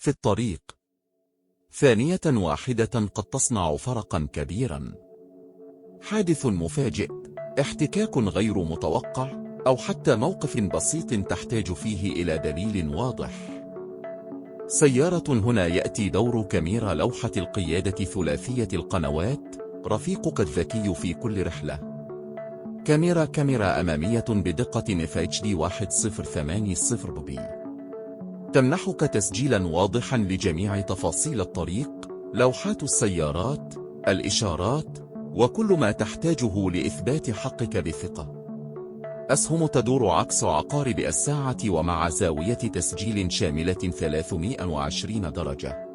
في الطريق. ثانية واحدة قد تصنع فرقا كبيرا. حادث مفاجئ، احتكاك غير متوقع، أو حتى موقف بسيط تحتاج فيه إلى دليل واضح. سيارة. هنا يأتي دور كاميرا لوحة القيادة ثلاثية القنوات، رفيقك الذكي في كل رحلة. كاميرا أمامية بدقة FHD 1080p تمنحك تسجيلا واضحا لجميع تفاصيل الطريق، لوحات السيارات، الإشارات، وكل ما تحتاجه لإثبات حقك بثقة. أسهم تدور عكس عقارب الساعة ومع زاوية تسجيل شاملة 320 درجة.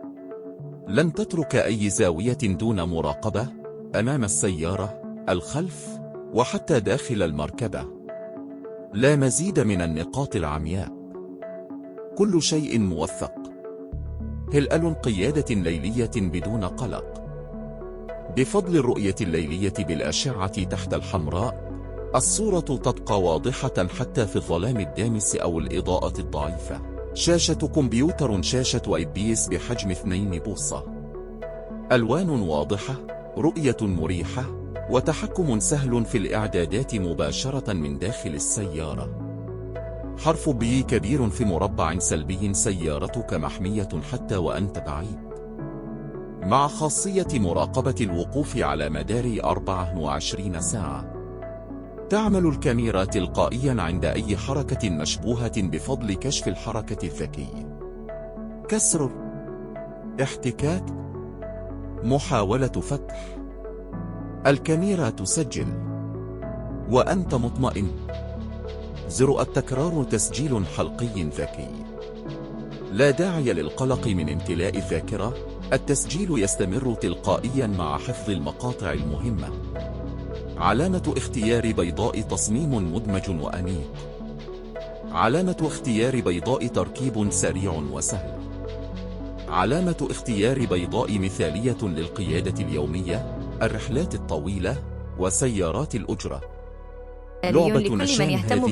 لن تترك أي زاوية دون مراقبة، أمام السيارة، الخلف، وحتى داخل المركبة. لا مزيد من النقاط العمياء. كل شيء موثق. هلأل قيادة ليلية بدون قلق. بفضل الرؤية الليلية بالأشعة تحت الحمراء، الصورة تبقى واضحة حتى في الظلام الدامس أو الإضاءة الضعيفة. شاشة كمبيوتر، شاشة IPS بحجم 2 بوصة. ألوان واضحة، رؤية مريحة، وتحكم سهل في الإعدادات مباشرة من داخل السيارة. حرف B كبير في مربع سلبي. سيارتك محمية حتى وأنت بعيد، مع خاصية مراقبة الوقوف على مدار 24 ساعة. تعمل الكاميرا تلقائيا عند أي حركة مشبوهة بفضل كشف الحركة الذكي. كسر، احتكاك، محاولة فتح. الكاميرا تسجل وأنت مطمئن. زر التكرار، تسجيل حلقي ذكي. لا داعي للقلق من امتلاء الذاكرة، التسجيل يستمر تلقائيا مع حفظ المقاطع المهمة. علامة اختيار بيضاء، تصميم مدمج وأنيق. علامة اختيار بيضاء، تركيب سريع وسهل. علامة اختيار بيضاء مثالية للقيادة اليومية، الرحلات الطويلة، وسيارات الأجرة. لعبة لكل من نشان يهتم هذه